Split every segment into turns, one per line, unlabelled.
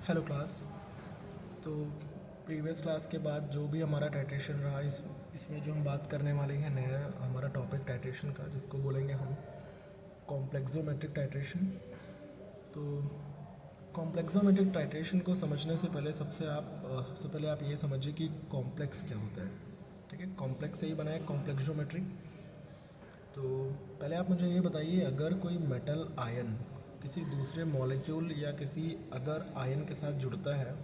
Hello class. तो previous class के बाद जो भी हमारा टाइट्रेशन रहा इसमें जो हम बात करने वाले हैं नया हमारा टॉपिक टाइट्रेशन का, जिसको बोलेंगे हम कॉम्प्लेक्सोमेट्रिक टाइट्रेशन। तो कॉम्प्लेक्सोमेट्रिक टाइट्रेशन को समझने से पहले सबसे पहले आप ये समझिए कि कॉम्प्लेक्स क्या होता है। ठीक है, कॉम्प्लेक्स से ही बना है कॉम्प्लेक्सोमेट्रिक। तो पहले आप मुझे ये बताइए, अगर कोई मेटल आयन किसी दूसरे मॉलिक्यूल या किसी अदर आयन के साथ जुड़ता है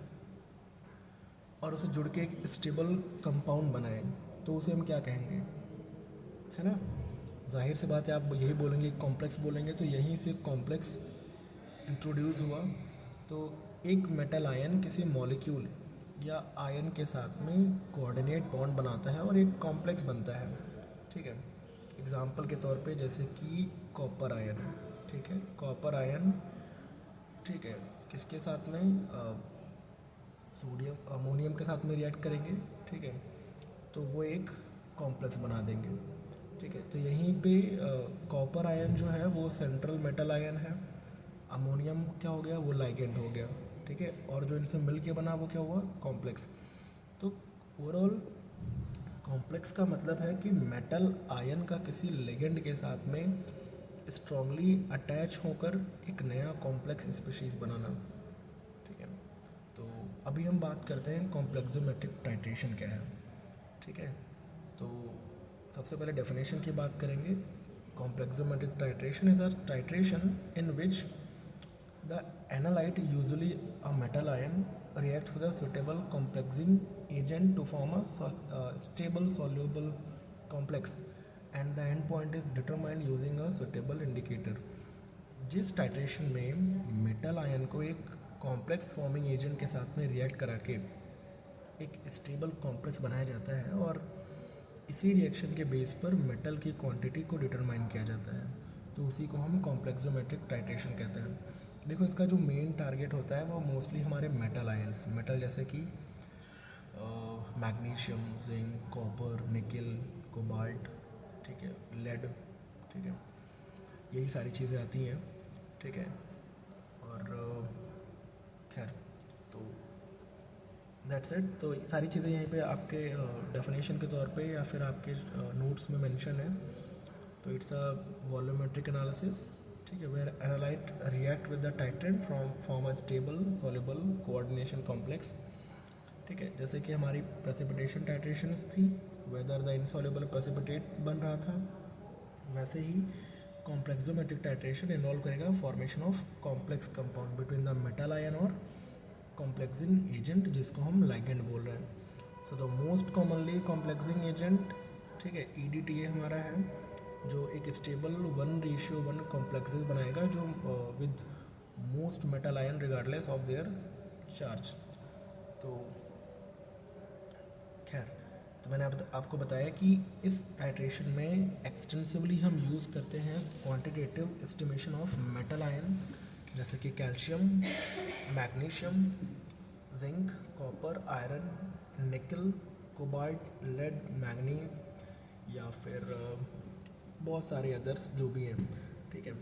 और उसे जुड़ के एक स्टेबल कंपाउंड बनाए, तो उसे हम क्या कहेंगे, है ना। जाहिर सी बात है, आप यही बोलेंगे कॉम्प्लेक्स बोलेंगे, तो यहीं से कॉम्प्लेक्स इंट्रोड्यूस हुआ। तो एक मेटल आयन किसी मॉलिक्यूल या आयन के साथ में कोऑर्डिनेट बॉन्ड बनाता है और एक कॉम्प्लेक्स बनता है। ठीक है, एग्जाम्पल के तौर पे जैसे कि कॉपर आयन। ठीक है, कॉपर आयन, ठीक है, किसके साथ में, सोडियम अमोनियम के साथ में रिएक्ट करेंगे। ठीक है, तो वो एक कॉम्प्लेक्स बना देंगे। ठीक है, तो यहीं पे कॉपर आयन जो है वो सेंट्रल मेटल आयन है, अमोनियम क्या हो गया, वो लाइगेंड हो गया। ठीक है, और जो इनसे मिल के बना वो क्या हुआ, कॉम्प्लेक्स। तो ओवरऑल कॉम्प्लेक्स का मतलब है कि मेटल आयन का किसी लेगेंड के साथ में स्ट्रांगली अटैच होकर एक नया कॉम्प्लेक्स स्पीशीज बनाना। ठीक है, तो अभी हम बात करते हैं कॉम्प्लेक्सोमेट्रिक टाइट्रेशन क्या है। ठीक है, तो सबसे पहले डेफिनेशन की बात करेंगे। Complexometric titration is a titration in which the analyte, usually a metal ion, reacts with a suitable complexing agent to form a stable soluble complex, and the end point is determined using a suitable indicator। जिस titration में metal ion को एक complex forming agent के साथ में react करा के एक स्टेबल कॉम्प्लेक्स बनाया जाता है, और इसी रिएक्शन के बेस पर मेटल की क्वांटिटी को डिटरमाइन किया जाता है, तो उसी को हम कॉम्प्लेक्सोमेट्रिक टाइट्रेशन कहते हैं। देखो, इसका जो मेन टारगेट होता है वो मोस्टली हमारे मेटल आयंस, मेटल जैसे कि मैग्नीशियम, जिंक, कॉपर, निकल, कोबाल्ट, ठीक है, लेड, ठीक है, यही सारी चीज़ें आती हैं। ठीक है, और खैर, तो दैट्स इट। तो ये सारी चीज़ें यहीं पे आपके डेफिनेशन के तौर पे या फिर आपके नोट्स में मेंशन है। तो इट्स अ वॉल्यूमेट्रिक एनालिसिस। ठीक है, where analyte react with the titrant from form a stable soluble coordination complex. ठीक है, जैसे कि हमारी प्रेसिपिटेशन टाइट्रेशंस थी, वेदर द इनसॉल्युबल प्रेसिपिटेट बन रहा था, वैसे ही कॉम्प्लेक्सोमेट्रिक टाइट्रेशन इन्वॉल्व करेगा formation of complex compound between the metal ion और कॉम्प्लेक्सिंग एजेंट, जिसको हम लाइगेंड बोल रहे हैं। So the most commonly complexing agent, ठीक है, ईडीटीए हमारा है, जो एक स्टेबल 1:1 कॉम्प्लेक्सेस बनाएगा, जो with most metal ion regardless of their charge. तो खैर, तो मैंने आपको बताया कि इस टाइट्रेशन में एक्सटेंसिवली हम यूज़ करते हैं quantitative estimation of metal ion, जैसे कि calcium, magnesium, zinc, copper, iron, निकल, कोबाल्ट, लेड, मैंगनीज, या फिर बहुत सारे अदर्स जो भी हैं। ठीक है,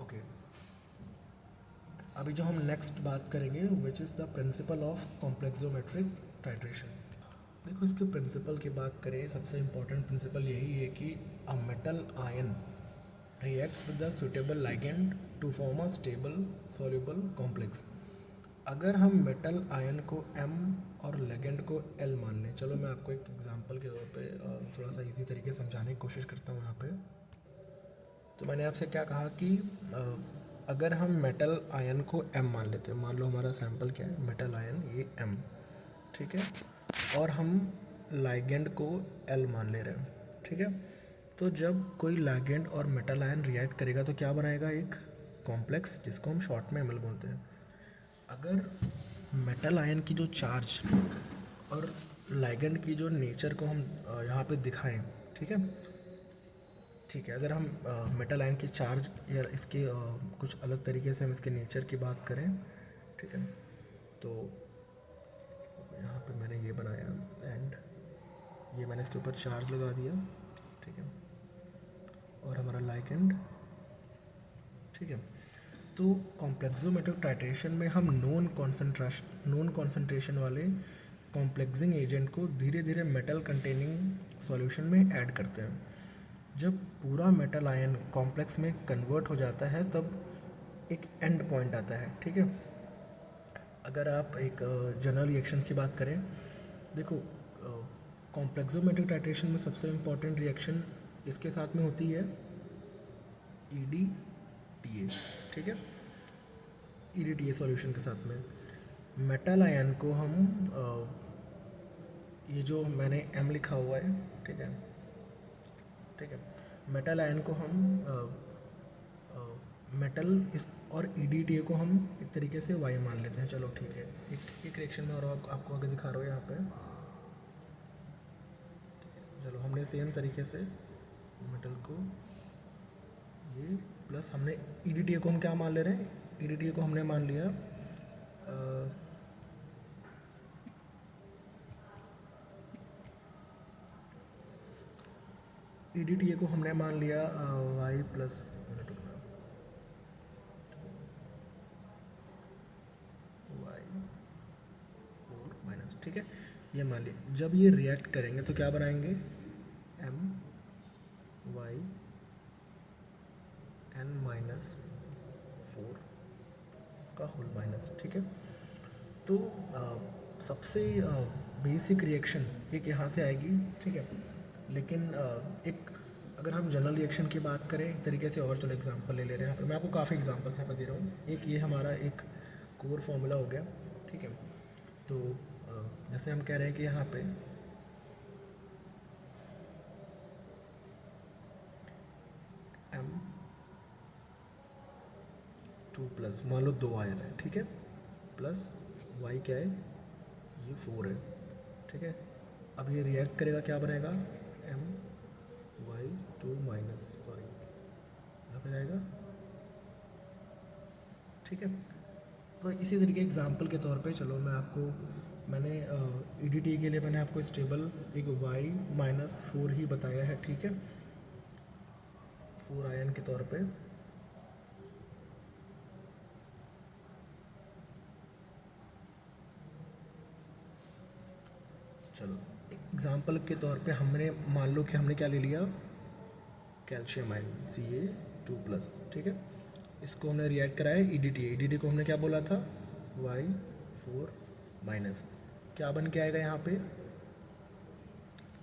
ओके। अभी जो हम नेक्स्ट बात करेंगे which is the principle of complexometric titration. देखो, इसके प्रिंसिपल की बात करें, सबसे इम्पोर्टेंट प्रिंसिपल यही है कि a metal ion reacts with the suitable ligand to form a stable soluble complex. अगर हम मेटल आयन को M और लेगेंड को L मान लें, चलो मैं आपको एक एग्जांपल के तौर पे थोड़ा सा इजी तरीके से समझाने की कोशिश करता हूँ यहाँ पे। तो मैंने आपसे क्या कहा कि अगर हम मेटल आयन को M मान लेते हैं, मान लो हमारा सैंपल क्या है, मेटल आयन ये M, ठीक है, और हम लाइगेंड को L मान ले रहे हैं। ठीक है, तो जब कोई लाइगेंड और मेटल आयन रिएक्ट करेगा तो क्या बनाएगा, एक कॉम्प्लेक्स, जिसको हम शॉर्ट में ML बोलते हैं। अगर मेटल आयन की जो चार्ज और लाइगेंड की जो नेचर को हम यहाँ पे दिखाएं, ठीक है, ठीक है, अगर हम मेटल आयन की चार्ज या इसके कुछ अलग तरीके से हम इसके नेचर की बात करें, ठीक है, तो यहाँ पे मैंने ये बनाया एंड ये मैंने इसके ऊपर चार्ज लगा दिया, ठीक है, और हमारा लाइगेंड, ठीक है। तो कॉम्प्लेक्सोमेट्रिक टाइट्रेशन में हम नॉन कॉन्सेंट्रेशन वाले कॉम्प्लेक्सिंग एजेंट को धीरे धीरे मेटल कंटेनिंग सॉल्यूशन में ऐड करते हैं। जब पूरा मेटल आयन कॉम्प्लेक्स में कन्वर्ट हो जाता है तब एक एंड पॉइंट आता है, ठीक है। अगर आप एक जनरल रिएक्शन की बात करें, देखो कॉम्प्लेक्सोमेट्रिक टाइट्रेशन में सबसे इम्पॉर्टेंट रिएक्शन इसके साथ में होती है EDTA, ठीक है। EDTA सॉल्यूशन के साथ में मेटल आयन को हम ये जो मैंने M लिखा हुआ है, ठीक है, ठीक है, मेटल आयन को हम मेटल इस और EDTA को हम एक तरीके से Y मान लेते हैं। चलो ठीक है, एक रिएक्शन में और आपको आगे दिखा रहा हूँ यहाँ पे। चलो हमने सेम तरीके से मेटल को ये प्लस हमने EDTA को हम क्या मान ले रहे हैं, EDTA को हमने मान लिया EDTA को हमने मान लिया Y प्लस माइनस, ठीक है, ये मान लिया। जब ये रिएक्ट करेंगे तो क्या बनाएंगे, MyN-4 का होल माइनस, ठीक है। तो सबसे बेसिक रिएक्शन एक यहाँ से आएगी, ठीक है। लेकिन एक अगर हम जनरल रिएक्शन की बात करें एक तरीके से, और चलो एग्जांपल ले ले रहे हैं यहाँ पर, मैं आपको काफ़ी एग्जांपल्स यहाँ पर दे रहा हूँ। एक ये हमारा एक कोर फॉर्मूला हो गया, ठीक है। तो जैसे हम कह रहे हैं कि यहाँ पे M2 प्लस मान लो 2 आयन है, ठीक है, प्लस Y क्या है, ये 4 है, ठीक है। अब ये रिएक्ट करेगा, क्या बनेगा, My2 माइनस, सॉरी यहाँ पे जाएगा, ठीक है। तो इसी तरीके एग्जांपल के तौर पे चलो मैंने EDTA के लिए मैंने आपको स्टेबल एक Y-4 ही बताया है, ठीक है, 4 आयन के तौर पे। चलो एग्जांपल के तौर पे हमने मान लो कि हमने क्या ले लिया, कैल्शियम आयन Ca2 प्लस, ठीक है। इसको हमने रिएक्ट कराया EDTA को हमने क्या बोला था, Y4 माइनस। क्या बन के आएगा यहाँ पे,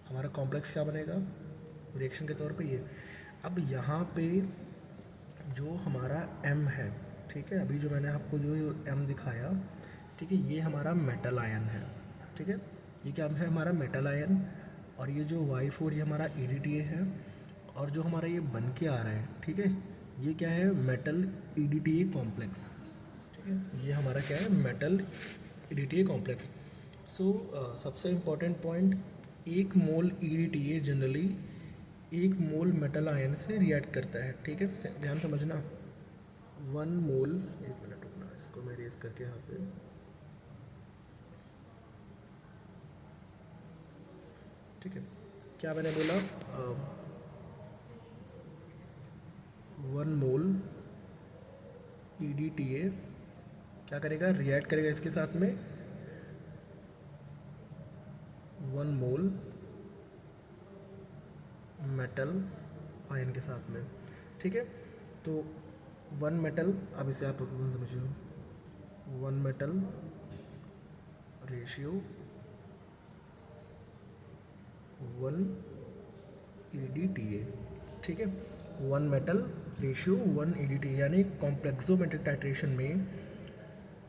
हमारा कॉम्प्लेक्स क्या बनेगा रिएक्शन के तौर पे ये। अब यहाँ पे जो हमारा M है, ठीक है, अभी जो मैंने आपको जो M दिखाया, ठीक है, ये हमारा मेटल आयन है, ठीक है, ये क्या है, हमारा मेटल आयन। और ये जो Y4 ये हमारा EDTA है, और जो हमारा ये बन के आ रहा है, ठीक है, ये क्या है, मेटल EDTA कॉम्प्लेक्स, ठीक है, ये हमारा क्या है, मेटल EDTA कॉम्प्लेक्स। सो सबसे important point, 1 mole EDTA generally 1 mole metal ion से रिएक्ट करता है, ठीक है, ध्यान समझना। 1 मोल, एक मिनट रुकना, इसको मैं रेज करके यहाँ से, ठीक है, क्या मैंने बोला, 1 मोल EDTA क्या करेगा, रिएक्ट करेगा इसके साथ में 1 मोल मेटल आयन के साथ में, ठीक है। तो 1 मेटल, अब इसे आप समझिए, 1 मेटल रेशियो 1 EDTA, ठीक है, 1 मेटल रेशियो 1 EDTA, यानी कॉम्प्लेक्सोमेट्रिक टाइट्रेशन में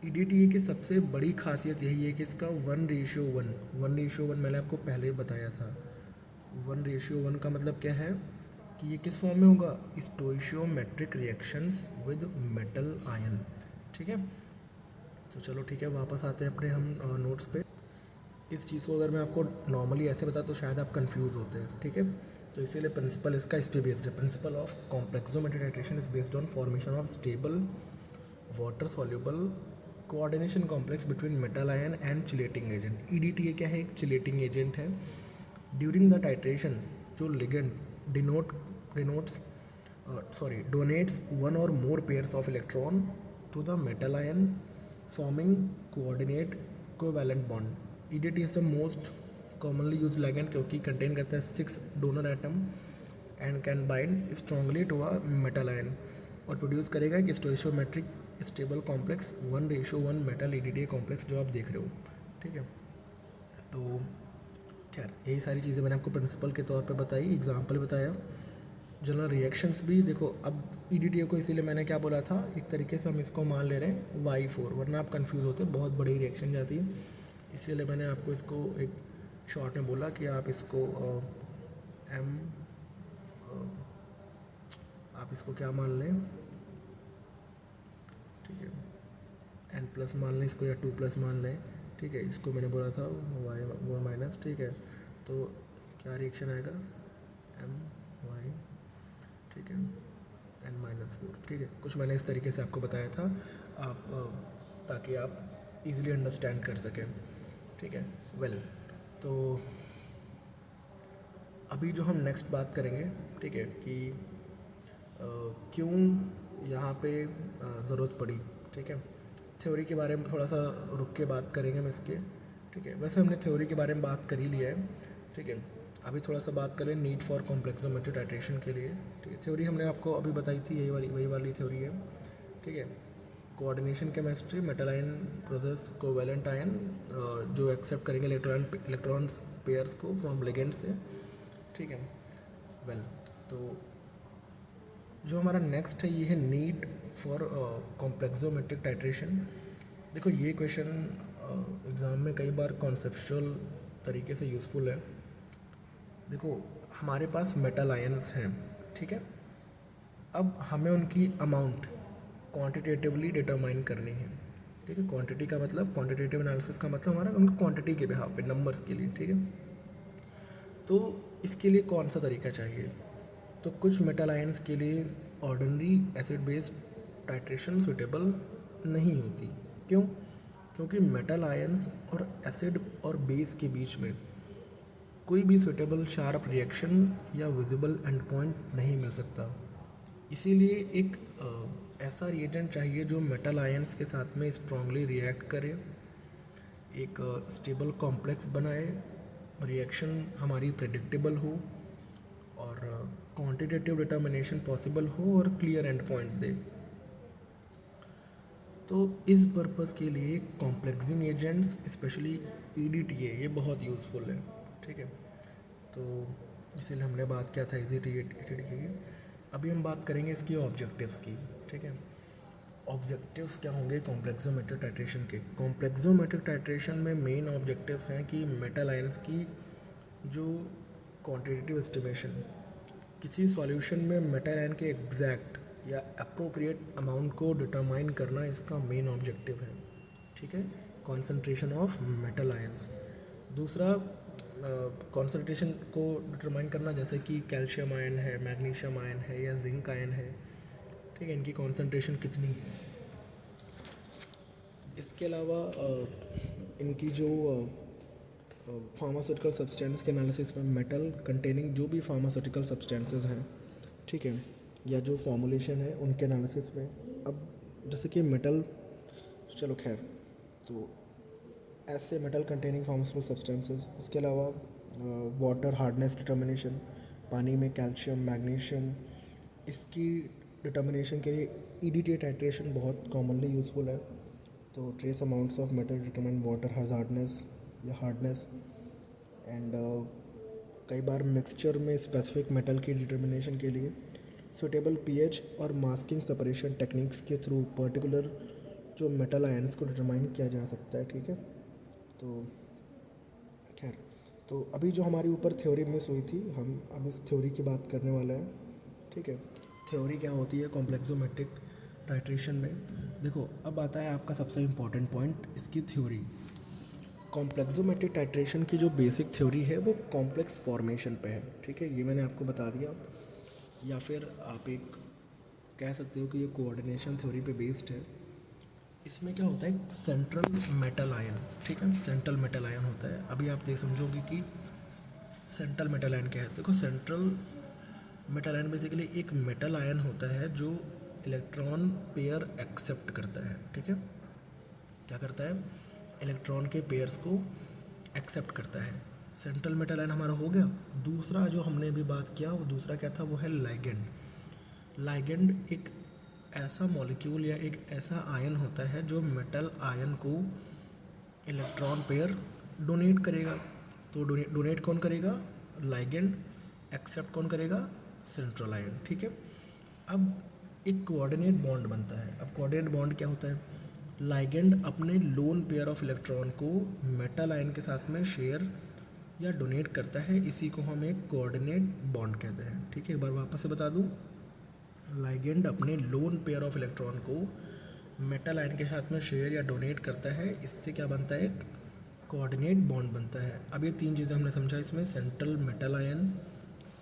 EDTA की सबसे बड़ी खासियत यही है कि इसका 1:1 मैंने आपको पहले बताया था। 1:1 का मतलब क्या है कि ये किस फॉर्म में होगा, स्टोइशियोमेट्रिक रिएक्शंस विद मेटल आयन, ठीक है। तो चलो ठीक है, वापस आते हैं अपने हम नोट्स पे। इस चीज़ को अगर मैं आपको नॉर्मली ऐसे बता तो शायद आप कंफ्यूज होते हैं, ठीक है। तो इसीलिए प्रिंसिपल इसका इस पे बेस्ड है। Principle of complexometric titration is based on formation of stable water soluble coordination complex between metal ion and chelating agent. EDTA क्या है, एक चिलेटिंग एजेंट है। ड्यूरिंग द टाइट्रेशन जो ligand denotes donates one or more pairs of electron to the metal ion forming coordinate covalent bond। EDT is the most commonly used ligand क्योंकि contain करता है 6 donor atom and can bind strongly to a metal ion और produce करेगा एक stoichiometric stable complex 1:1 metal EDTA complex जो आप देख रहे हो। ठीक है, तो खैर यही सारी चीज़ें मैंने आपको प्रिंसिपल के तौर पे बताई, एग्जाम्पल बताया। जनरल रिएक्शंस भी देखो, अब EDTA को इसीलिए मैंने क्या बोला था, एक तरीके से हम इसको मान ले रहे हैं Y4, वरना आप कंफ्यूज होते, बहुत बड़ी रिएक्शन जाती है, इसीलिए मैंने आपको इसको एक शॉर्ट में बोला कि आप इसको आप इसको क्या मान लें, ठीक है, N+ मान लें इसको या 2+ मान लें। ठीक है, इसको मैंने बोला था Y1-। ठीक है, तो क्या रिएक्शन आएगा My, ठीक है, N-4। ठीक है, कुछ मैंने इस तरीके से आपको बताया था, आप ताकि आप इजीली अंडरस्टैंड कर सकें। ठीक है, वेल, तो अभी जो हम नेक्स्ट बात करेंगे, ठीक है, कि क्यों यहाँ पे ज़रूरत पड़ी। ठीक है, थ्योरी के बारे में थोड़ा सा रुक के बात करेंगे हम इसके। ठीक है, वैसे हमने थ्योरी के बारे में बात कर ही लिया है। ठीक है, अभी थोड़ा सा बात करें नीड फॉर कॉम्प्लेक्सोमेट्रिक टाइट्रेशन के लिए। ठीक है, थ्योरी हमने आपको अभी बताई थी, वही वाली थ्योरी है। ठीक है, coordination chemistry, metal ion process covalent ion जो एक्सेप्ट करेंगे इलेक्ट्रॉन्स पेयर्स को फ्रॉम लिगेंड से। ठीक है, वेल, तो जो हमारा नेक्स्ट है ये है नीड फॉर कॉम्प्लेक्सोमेट्रिक टाइट्रेशन। देखो ये क्वेश्चन एग्ज़ाम में कई बार कॉन्सेप्चुअल तरीके से यूज़फुल है। देखो हमारे पास मेटल आयंस हैं, ठीक है, अब हमें उनकी अमाउंट क्वांटिटेटिवली डिटरमाइन करनी है। ठीक है, क्वांटिटी का मतलब, क्वांटिटेटिव एनालिसिस का मतलब हमारा उनकी क्वांटिटी के बिहाफ पे, नंबर्स के लिए। ठीक है, तो इसके लिए कौन सा तरीका चाहिए, तो कुछ मेटल आयंस के लिए ordinary acid based titration suitable नहीं होती। क्यों? क्योंकि मेटल आयंस और एसिड और बेस के बीच में कोई भी सुटेबल शार्प रिएक्शन या विजिबल एंड पॉइंट नहीं मिल सकता। इसीलिए एक ऐसा रिएजेंट चाहिए जो मेटल आयंस के साथ में स्ट्रांगली रिएक्ट करे, एक स्टेबल कॉम्प्लेक्स बनाए, रिएक्शन हमारी प्रेडिक्टेबल हो और क्वांटिटेटिव डिटर्मिनेशन पॉसिबल हो और क्लियर एंड पॉइंट दे। तो इस पर्पस के लिए कॉम्प्लेक्सिंग एजेंट्स, स्पेशली EDTA, ये बहुत यूज़फुल है। ठीक है, तो इसीलिए हमने बात किया था EDTA की। अभी हम बात करेंगे इसकी ऑब्जेक्टिव्स की। ठीक है, ऑब्जेक्टिव्स क्या होंगे कॉम्प्लेक्सोमेट्रिक टाइट्रेशन के। कॉम्प्लेक्सोमेट्रिक टाइट्रेशन में मेन ऑब्जेक्टिव्स हैं कि मेटल आयंस की जो क्वांटिटेटिव एस्टिमेशन, किसी सॉल्यूशन में मेटल आयन के एग्जैक्ट या अप्रोप्रिएट अमाउंट को डिटरमाइन करना इसका मेन ऑब्जेक्टिव है। ठीक है, कॉन्सेंट्रेशन ऑफ मेटल आयंस। दूसरा कॉन्सेंट्रेशन को डिटरमाइन करना, जैसे कि कैल्शियम आयन है, मैग्नीशियम आयन है या जिंक आयन है। ठीक है, इनकी कॉन्सेंट्रेशन कितनी है। इसके अलावा इनकी जो फार्मास्यूटिकल सब्सटेंस के एनालिसिस में मेटल कंटेनिंग जो भी फार्मास्यूटिकल सब्सटेंसेस हैं, ठीक है, या जो फॉर्मुलेशन है उनके एनालिसिस में। अब जैसे कि मेटल, चलो खैर, तो ऐसे मेटल कंटेनिंग फार्मास्यूटिकल सब्सटेंसेस, इसके अलावा वाटर हार्डनेस डिटर्मिनेशन, पानी में कैल्शियम मैग्नीशियम, इसकी डिटर्मिनेशन के लिए EDTA टाइट्रेशन बहुत कॉमनली यूज़फुल है। तो trace amounts of metal determine water hardness या हार्डनेस एंड कई बार मिक्सचर में स्पेसिफिक मेटल की डिटर्मिनेशन के लिए सुटेबल pH और मास्किंग सेपरेशन टेक्निक्स के थ्रू पर्टिकुलर जो मेटल आयंस को डिटरमाइन किया जा सकता है। ठीक है, तो खैर, तो अभी जो हमारी ऊपर थ्योरी मिस हुई थी, हम अब इस थ्योरी की बात करने वाले हैं। ठीक है, थ्योरी क्या होती है कॉम्प्लेक्सोमेट्रिक टाइट्रेशन में। देखो अब आता है आपका सबसे इम्पॉर्टेंट पॉइंट, इसकी थ्योरी। कॉम्प्लेक्सोमेट्रिक टाइट्रेशन की जो बेसिक थ्योरी है वो कॉम्प्लेक्स फॉर्मेशन पे है। ठीक है, ये मैंने आपको बता दिया, या फिर आप एक कह सकते हो कि ये कोऑर्डिनेशन थ्योरी पे बेस्ड है। इसमें क्या होता है, सेंट्रल मेटल आयन। ठीक है, सेंट्रल मेटल आयन होता है। अभी आप देख समझोगे कि सेंट्रल मेटल आयन क्या है। देखो सेंट्रल मेटल आयन बेसिकली एक मेटल आयन होता है जो इलेक्ट्रॉन पेयर एक्सेप्ट करता है, ठीक है। क्या करता है? इलेक्ट्रॉन के पेयर्स को एक्सेप्ट करता है। सेंट्रल मेटल आयन हमारा हो गया। दूसरा जो हमने अभी बात किया वो दूसरा क्या था? वो है लाइगेंड। लाइगेंड एक ऐसा मॉलिक्यूल या एक ऐसा आयन होता है जो मेटल आयन को इलेक्ट्रॉन पेयर डोनेट करेगा। तो डोनेट कौन करेगा? लाइगेंड। एक्सेप्ट कौन करेगा? सेंट्रल आयन, ठीक है। अब एक कोऑर्डिनेट बॉन्ड बनता है। अब कोऑर्डिनेट बॉन्ड क्या होता है? लाइगेंड अपने लोन पेयर ऑफ इलेक्ट्रॉन को मेटल आयन के साथ में शेयर या डोनेट करता है, इसी को हम एक कोऑर्डिनेट बॉन्ड कहते हैं, ठीक है। एक बार वापस से बता दूं, लाइगेंड अपने लोन पेयर ऑफ इलेक्ट्रॉन को मेटल आयन के साथ में शेयर या डोनेट करता है, इससे क्या बनता है? एक कोऑर्डिनेट बॉन्ड बनता है। अब ये तीन चीज़ें हमने समझा इसमें, सेंट्रल मेटल आयन,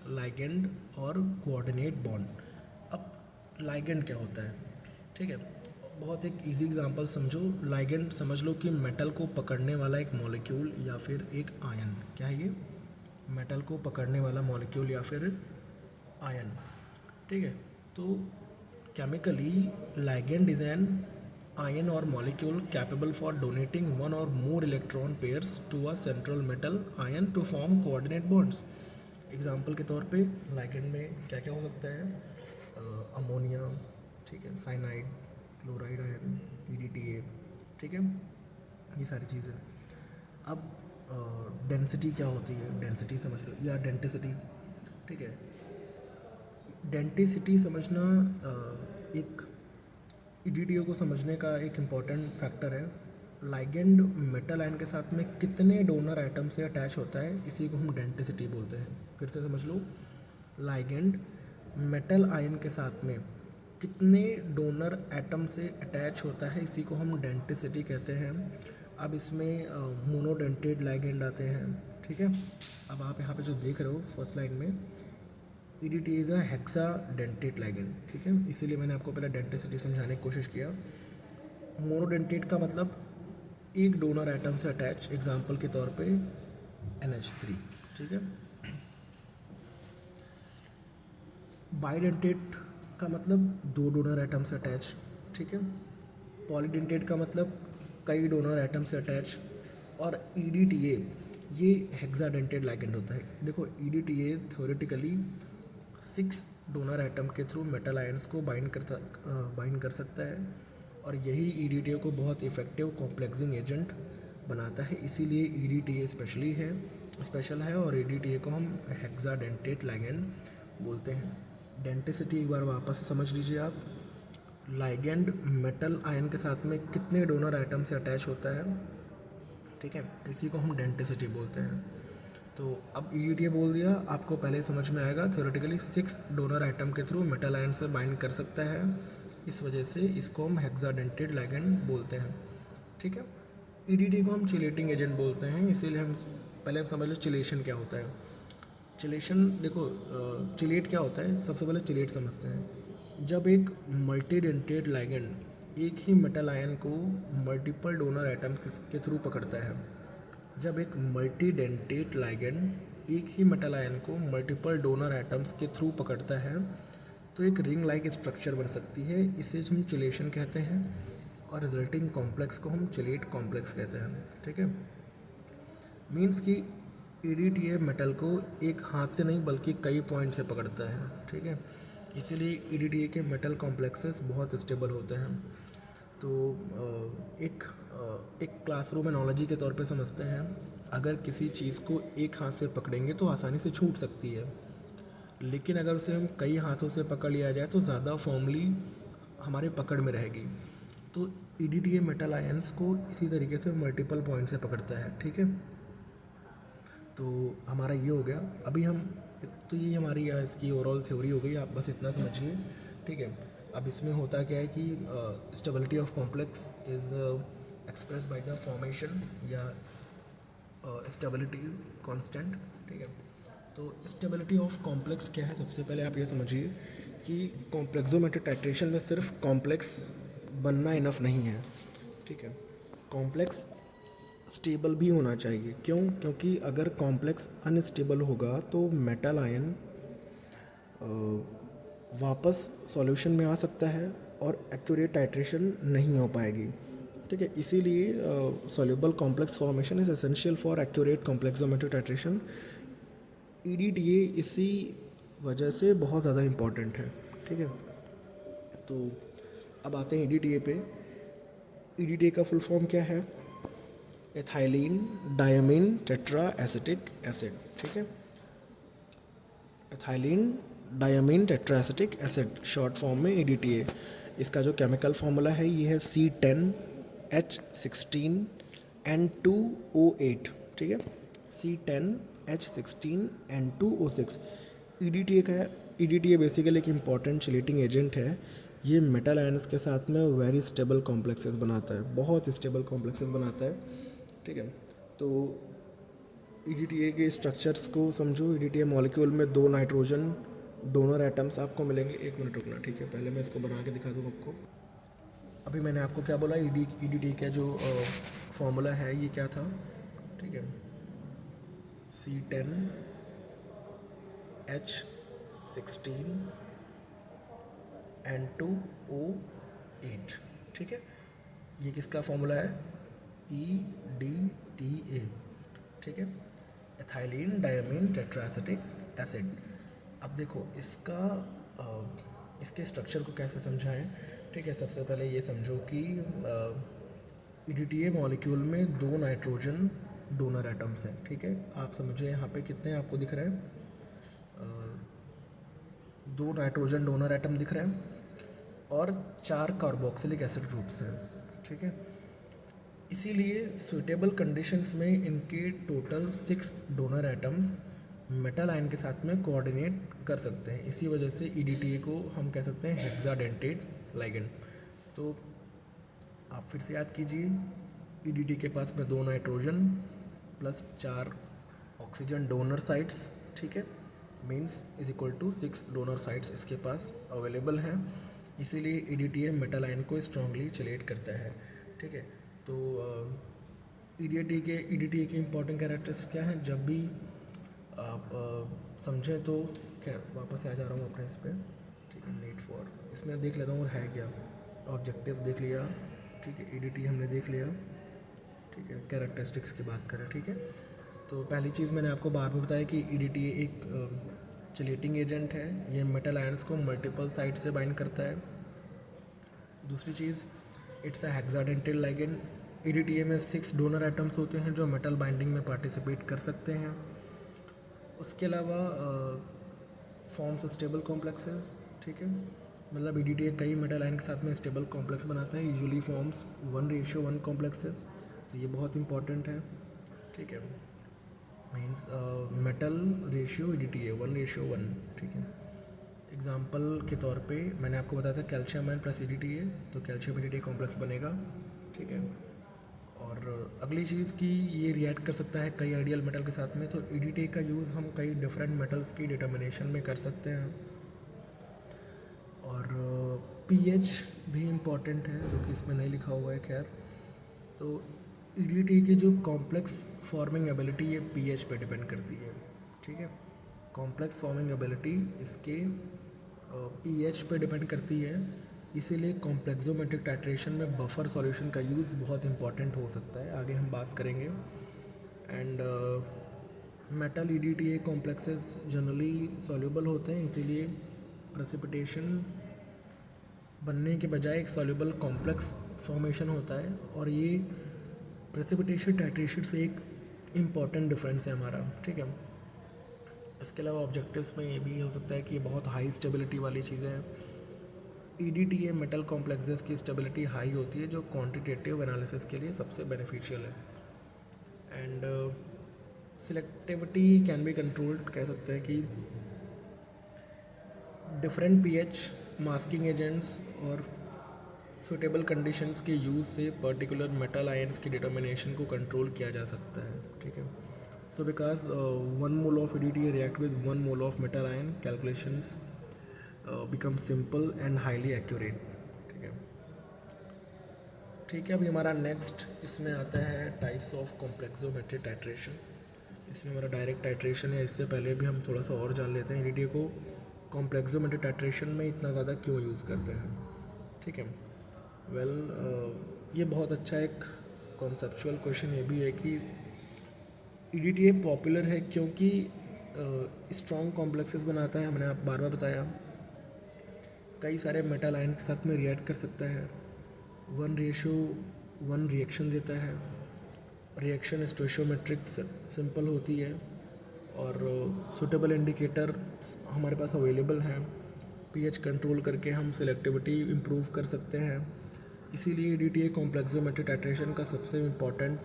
लाइगेंड और कोऑर्डिनेट बॉन्ड। अब लाइगेंड क्या होता है? ठीक है, बहुत एक इजी एग्जांपल समझो। लाइगेंड समझ लो कि मेटल को पकड़ने वाला एक मॉलिक्यूल या फिर एक आयन। क्या है ये? मेटल को पकड़ने वाला मॉलिक्यूल या फिर आयन, ठीक है। तो chemically ligand is an ion or molecule capable for donating one or more electron pairs to a central metal ion to form coordinate bonds. Example के तौर पे लाइगेंड में क्या क्या हो सकता है? अमोनिया, ठीक है, साइनाइड, क्लोराइड आयन, EDTA, ठीक है, ये सारी चीज़ें। अब डेंसिटी क्या होती है? डेंसिटी समझ लो, या डेंटिसिटी, ठीक है। डेंटिसिटी समझना एक EDTA को समझने का एक इम्पॉर्टेंट फैक्टर है। लाइगेंड मेटल आयन के साथ में कितने डोनर एटम से अटैच होता है, इसी को हम डेंटिसिटी बोलते हैं। फिर से समझ लो, लाइगेंड मेटल आयन के साथ में कितने डोनर एटम से अटैच होता है, इसी को हम डेंटिसिटी कहते हैं। अब इसमें मोनोडेंटेड लाइगेंड आते हैं, ठीक है। अब आप यहाँ पे जो देख रहे हो फर्स्ट लाइन में, EDTA is a hexadentate ligand, ठीक है। इसीलिए मैंने आपको पहले डेंटिसिटी समझाने की कोशिश किया। मोनोडेंटेट का मतलब एक डोनर एटम से अटैच, एग्जाम्पल के तौर पे NH3, ठीक है। बाइडेंटेट का मतलब दो डोनर एटम से अटैच, ठीक है। पॉलीडेंटेट का मतलब कई डोनर एटम से अटैच। और EDTA ये हेक्साडेंटेड लाइगेंड होता है। देखो, EDTA थ्योरेटिकली 6 डोनर एटम के थ्रू मेटल आयंस को बाइंड कर सकता है, और यही EDTA को बहुत इफेक्टिव कॉम्प्लेक्सिंग एजेंट बनाता है। इसीलिए EDTA स्पेशल है, और EDTA को हम हेक्साडेंटेट लाइगेंड बोलते हैं। डेंटिसिटी एक बार वापस से समझ लीजिए आप। लाइगेंड मेटल आयन के साथ में कितने डोनर आइटम से अटैच होता है, ठीक है, इसी को हम डेंटिसिटी बोलते हैं। तो अब EDTA बोल दिया, आपको पहले समझ में आएगा। थ्योरेटिकली 6 डोनर आइटम के थ्रू मेटल आयन से बाइंड कर सकता है, इस वजह से इसको हम हेक्साडेंटेड लाइगेंड बोलते हैं, ठीक है। EDTA को हम चिलेटिंग एजेंट बोलते हैं, इसीलिए हम समझ लो चिलेशन क्या होता है। चिलेशन, देखो, चिलेट क्या होता है, सबसे पहले चिलेट समझते हैं। जब एक मल्टीडेंटेट लाइगेंड एक ही मेटल आयन को मल्टीपल डोनर एटम के थ्रू पकड़ता है, जब एक मल्टीडेंटेट लाइगेंड एक ही मेटल आयन को मल्टीपल डोनर एटम्स के थ्रू पकड़ता है, तो एक रिंग लाइक स्ट्रक्चर बन सकती है, इसे हम चिलेशन कहते हैं, और रिजल्टिंग कॉम्प्लेक्स को हम चिलेट कॉम्प्लेक्स कहते हैं, ठीक है। मीन्स कि EDTA मेटल को एक हाथ से नहीं बल्कि कई पॉइंट से पकड़ता है, ठीक है। इसीलिए EDTA के मेटल कॉम्प्लेक्सेस बहुत स्टेबल होते हैं। तो एक क्लासरूम एनालॉजी के तौर पे समझते हैं, अगर किसी चीज़ को एक हाथ से पकड़ेंगे तो आसानी से छूट सकती है, लेकिन अगर उसे हम कई हाथों से पकड़ लिया जाए तो ज़्यादा फॉर्मली हमारे पकड़ में रहेगी। तो EDTA मेटल आयंस को इसी तरीके से मल्टीपल पॉइंट से पकड़ता है, ठीक है। तो हमारा ये हो गया। अभी हम तो ये हमारी इसकी ओवरऑल थ्योरी हो गई, आप बस इतना समझिए, ठीक है। अब इसमें होता क्या है कि stability of complex is express by the formation या स्टेबिलिटी कांस्टेंट, ठीक है। तो स्टेबिलिटी ऑफ कॉम्प्लेक्स क्या है, सबसे पहले आप ये समझिए कि कॉम्प्लेक्सोमेट्रिक टाइट्रेशन में सिर्फ कॉम्प्लेक्स बनना इनफ नहीं है, ठीक है। कॉम्प्लेक्स स्टेबल भी होना चाहिए। क्यों? क्योंकि अगर कॉम्प्लेक्स अनस्टेबल होगा तो मेटल आयन वापस सॉल्यूशन में आ सकता है और एक्यूरेट टाइट्रेशन नहीं हो पाएगी। ठीक है, इसीलिए soluble complex formation is essential for accurate complexometric titration. EDTA इसी वजह से बहुत ज़्यादा इम्पॉर्टेंट है। ठीक है, तो अब आते हैं ईडीटीए पे। ईडीटीए का फुल फॉर्म क्या है? Ethylene diamine tetra acetic acid. ठीक है, ethylene diamine tetra acetic acid short form में ईडीटीए। इसका जो केमिकल फार्मूला है ये है C10H16N2O8। ठीक है, C10H16N2O6। ईडीटीए बेसिकली एक इम्पॉर्टेंट चिलेटिंग एजेंट है। ये मेटल आयन्स के साथ में वेरी स्टेबल कॉम्प्लेक्सेस बनाता है, बहुत स्टेबल कॉम्प्लेक्सेस बनाता है। ठीक है, तो ईडीटीए के स्ट्रक्चर्स को समझो। ईडीटीए मॉलिक्यूल में 2 नाइट्रोजन डोनर एटम्स आपको मिलेंगे। 1 मिनट रुकना, ठीक है, पहले मैं इसको बना के दिखा दूँ आपको। अभी मैंने आपको क्या बोला, ईडीटी का जो फॉर्मूला है ये क्या था? ठीक है, C10H16N2O8। ठीक है, ये किसका फॉर्मूला है? EDTA। ठीक है, एथाइलिन डायमीन टेट्राएसिटिक एसिड। अब देखो इसके स्ट्रक्चर को कैसे समझाएं। ठीक है, सबसे पहले ये समझो कि ईडीटीए मॉलिक्यूल में 2 नाइट्रोजन डोनर एटम्स हैं। ठीक है, आप समझे यहाँ पे कितने आपको दिख रहे हैं? 2 नाइट्रोजन डोनर एटम दिख रहे हैं और 4 कार्बोक्सिलिक एसिड ग्रुप्स हैं। ठीक है, इसीलिए सुटेबल कंडीशंस में इनके total 6 donor atoms metal ion के साथ में कोऑर्डिनेट कर सकते हैं। इसी वजह से ईडीटीए को हम कह सकते हैं हेक्साडेंटेट लाइगेंड। तो आप फिर से याद कीजिए, ईडीटी के पास में 2 nitrogen plus 4 oxygen donor sites. ठीक है, means is equal to 6 donor sites इसके पास अवेलेबल हैं। इसीलिए ईडीटीए मेटल आयन को स्ट्रांगली चिलेट करता है। ठीक है, तो ईडीटीए के इंपॉर्टेंट कैरेक्टरिस्टिक्स क्या हैं? जब भी आप समझें तो खैर वापस आ जा रहा हूँ अपने इस पर। ठीक है, नीड फॉर इसमें देख लेता हूँ और है क्या। ऑब्जेक्टिव देख लिया। ठीक है, ईडीटी हमने देख लिया। ठीक है, कैरेक्टरिस्टिक्स की बात करें। ठीक है, तो पहली चीज़ मैंने आपको बार बार बताया कि ईडीटी एक चिलेटिंग एजेंट है। ये मेटल आयन्स को मल्टीपल साइड से बाइंड करता है। दूसरी चीज़, it's a hexadentate ligand. EDTA में 6 डोनर एटम्स होते हैं जो मेटल बाइंडिंग में पार्टिसिपेट कर सकते हैं। उसके अलावा फॉर्म्स स्टेबल कॉम्प्लेक्सेस। ठीक है, मतलब ईडीटीए कई मेटल आयन के साथ में स्टेबल कॉम्प्लेक्स बनाता है। यूजुअली फॉर्म्स 1:1 कॉम्प्लेक्सेस, तो ये बहुत इंपॉर्टेंट है। ठीक है, मीन्स मेटल रेशियो ईडीटीए 1:1। ठीक है, एग्जाम्पल के तौर पे मैंने आपको बताया था कैल्शियम आयन प्लस ईडीटीए, तो कैल्शियम ईडीटीए कॉम्प्लेक्स बनेगा। ठीक है, और अगली चीज़ कि ये रिएक्ट कर सकता है कई आइडियल मेटल के साथ में। तो ईडीटीए का यूज़ हम कई डिफरेंट मेटल्स की डिटर्मिनेशन में कर सकते हैं। और पीएच भी इम्पॉर्टेंट है जो कि इसमें नहीं लिखा हुआ है। खैर, तो ईडीटी की जो कॉम्प्लेक्स फॉर्मिंग एबिलिटी ये पीएच पे डिपेंड करती है। ठीक है, कॉम्प्लेक्स फॉर्मिंग एबिलिटी इसके पीएच पे डिपेंड करती है। इसीलिए कॉम्प्लेक्सोमेट्रिक टाइट्रेशन में बफर सॉल्यूशन का यूज़ बहुत इंपॉर्टेंट हो सकता है, आगे हम बात करेंगे। And metal EDTA complexes generally soluble होते हैं, इसीलिए प्रेसिपिटेशन बनने के बजाय एक सॉल्युबल कॉम्प्लेक्स फॉर्मेशन होता है। और ये प्रेसिपिटेशन टाइट्रेशन से एक इम्पॉर्टेंट डिफरेंस है हमारा। ठीक है, इसके अलावा ऑब्जेक्टिव्स में ये भी हो सकता है कि ये बहुत हाई स्टेबिलिटी वाली चीज़ें हैं। ईडीटीए मेटल कॉम्प्लेक्सेस की स्टेबिलिटी हाई होती है, जो क्वांटिटेटिव एनालिसिस के लिए सबसे बेनिफिशियल है। And selectivity can be controlled, कह सकते हैं कि डिफरेंट पीएच मास्किंग एजेंट्स और सुटेबल कंडीशंस के यूज़ से पर्टिकुलर मेटल आयन्स की डिटर्मिनेशन को कंट्रोल किया जा सकता है। ठीक है, so because 1 mole of EDTA react with 1 mole of metal ion, calculations become simple and highly accurate. ठीक है, अभी हमारा नेक्स्ट इसमें आता है टाइप्स ऑफ कॉम्प्लेक्सोमेट्रिक टाइट्रेशन। इसमें हमारा डायरेक्ट टाइट्रेशन है। इससे पहले भी हम थोड़ा सा और जान लेते हैं ईडीटीए को कॉम्प्लेक्सोमेट्रिक टाइट्रेशन में इतना ज़्यादा क्यों यूज़ करते हैं, ठीक है। वेल ये बहुत अच्छा एक कॉन्सेप्चुअल क्वेश्चन ये भी है कि EDTA पॉपुलर है क्योंकि स्ट्रॉन्ग कॉम्प्लेक्सेस बनाता है, हमने आप बार बार बताया, कई सारे मेटल आयन के साथ में रिएक्ट कर सकता है, 1:1 रिएक्शन देता है, रिएक्शन स्टोइशियोमेट्रिक सिंपल होती है, और सूटेबल इंडिकेटर हमारे पास अवेलेबल हैं, पीएच कंट्रोल करके हम सिलेक्टिविटी इम्प्रूव कर सकते हैं। इसीलिए EDTA कॉम्प्लेक्सोमेट्रिक टाइट्रेशन का सबसे इम्पॉर्टेंट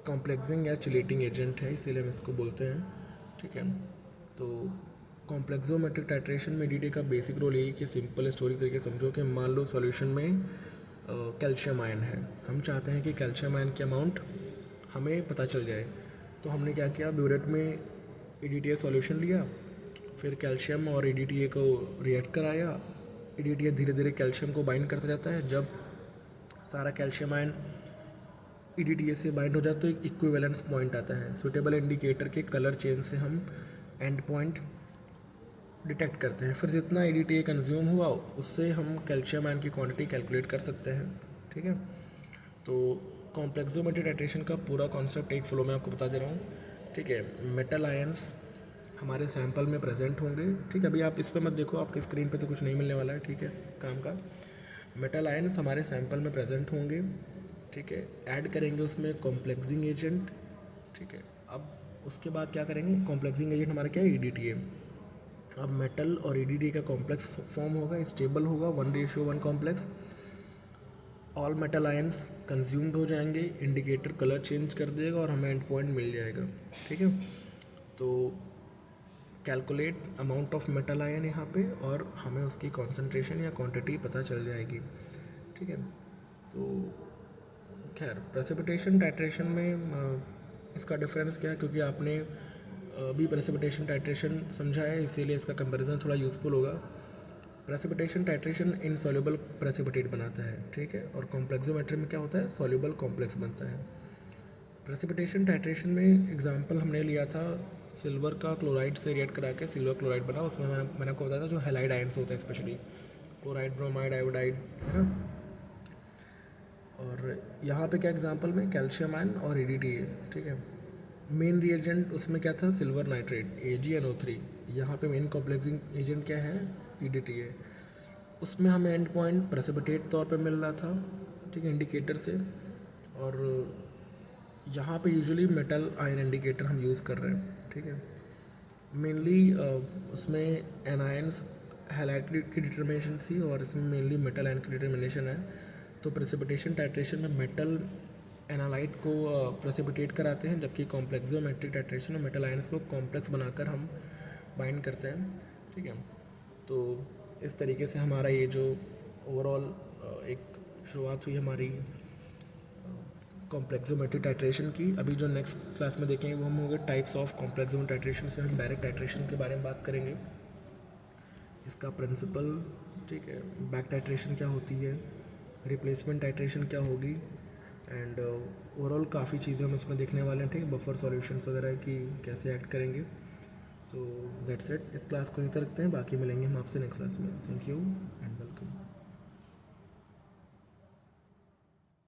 कॉम्प्लेक्सिंग या चिलेटिंग एजेंट है, इसीलिए हम इसको बोलते हैं, ठीक है। तो कॉम्प्लेक्सोमेट्रिक टाइट्रेशन में EDTA का बेसिक रोल यही कि सिंपल स्टोरी तरीके समझो कि मान लो सॉल्यूशन में कैल्शियम आयन है, हम चाहते हैं कि कैल्शियम आयन की अमाउंट हमें पता चल जाए, तो हमने क्या किया, ब्यूरेट में EDTA सॉल्यूशन लिया, फिर कैल्शियम और EDTA को रिएक्ट कराया, EDTA धीरे धीरे कैल्शियम को बाइंड करता जाता है, जब सारा कैल्शियम आयन EDTA से बाइंड हो जाए तो एक इक्विवेलेंस पॉइंट आता है, सूटेबल इंडिकेटर के कलर चेंज से हम एंड पॉइंट डिटेक्ट करते हैं, फिर जितना EDTA कंज्यूम हुआ उससे हम कैल्शियम आयन की क्वांटिटी कैलकुलेट कर सकते हैं, ठीक है। तो कॉम्प्लेक्सोमेट्रिक टाइट्रेशन का पूरा कॉन्सेप्ट एक फ्लो में आपको बता दे रहा हूँ, ठीक है। मेटल आयंस हमारे सैंपल में प्रेजेंट होंगे, ठीक है। अभी आप इस पर मत देखो, आपके स्क्रीन पे तो कुछ नहीं मिलने वाला है, ठीक है, काम का। मेटल आयंस हमारे सैंपल में प्रेजेंट होंगे, ठीक है, ऐड करेंगे उसमें कॉम्प्लेक्सिंग एजेंट, ठीक है। अब उसके बाद क्या करेंगे, कॉम्प्लेक्सिंग एजेंट हमारा क्या है, EDTA। अब मेटल और EDTA का कॉम्प्लेक्स फॉर्म होगा, स्टेबल होगा, 1:1 complex, all metal ions consumed हो जाएंगे, इंडिकेटर कलर चेंज कर देगा और हमें एंड पॉइंट मिल जाएगा, ठीक है। तो calculate amount of metal ion यहाँ पे, और हमें उसकी कॉन्सेंट्रेशन या क्वांटिटी पता चल जाएगी, ठीक है। तो खैर प्रेसिपिटेशन टाइट्रेशन में इसका डिफरेंस क्या है, क्योंकि आपने अभी प्रेसिपिटेशन टाइट्रेशन समझा है, इसीलिए इसका कंपैरिजन थोड़ा यूज़फुल होगा। प्रेसिपिटेशन टाइट्रेशन इनसॉल्युबल प्रेसिपिटेट बनाता है, ठीक है, और कॉम्प्लेक्सोमेट्री में क्या होता है, सॉल्युबल कॉम्प्लेक्स बनता है। प्रेसिपिटेशन टाइट्रेशन में एग्जांपल हमने लिया था सिल्वर का क्लोराइड से रिएक्ट करा के सिल्वर क्लोराइड बना, उसमें मैंने आपको बताया था जो हैलाइड आयंस होते हैं, स्पेशली क्लोराइड, ब्रोमाइड, आयोडाइड, है ना। और यहाँ पे क्या एग्जांपल में कैल्शियम आयन और EDTA, ठीक है। मेन रिएजेंट उसमें क्या था, सिल्वर नाइट्रेट AgNO3, यहाँ पे मेन कॉम्प्लेक्सिंग एजेंट क्या है, EDTA। उसमें हमें एंड पॉइंट प्रेसिपिटेट तौर पे मिल रहा था, ठीक है, इंडिकेटर से। और यहाँ पे यूजुअली मेटल आयन इंडिकेटर हम यूज़ कर रहे हैं, ठीक है। मेनली उसमें एनायंस हैलाइड की डिटर्मिनेशन थी, और इसमें मेनली मेटल आयन की डिटर्मिनेशन है। तो प्रेसिपिटेशन टाइट्रेशन में मेटल एनालाइट को प्रेसिपिटेट कराते हैं, जबकि कॉम्प्लेक्सोमेट्रिक टाइट्रेशन में मेटल आयंस को कॉम्प्लेक्स बनाकर हम बाइंड करते हैं, ठीक है। तो इस तरीके से हमारा ये जो ओवरऑल एक शुरुआत हुई हमारी कॉम्प्लेक्सोमेट्रिक टाइट्रेशन की। अभी जो नेक्स्ट क्लास में देखेंगे वो हम होंगे टाइप्स ऑफ कॉम्प्लेक्सोमेट्रिक टाइट्रेशन, से हम डायरेक्ट टाइट्रेशन के बारे में बात करेंगे, इसका प्रिंसिपल, ठीक है, बैक टाइट्रेशन क्या होती है, रिप्लेसमेंट टाइट्रेशन क्या होगी, एंड ओवरऑल काफ़ी चीज़ें हम इसमें देखने वाले हैं, ठीक है, बफर सॉल्यूशंस वगैरह की कैसे एक्ट करेंगे। सो दैट्स इट, इस क्लास को यहीं तक रखते हैं, बाकी मिलेंगे हम आपसे नेक्स्ट क्लास में। Thank you and welcome.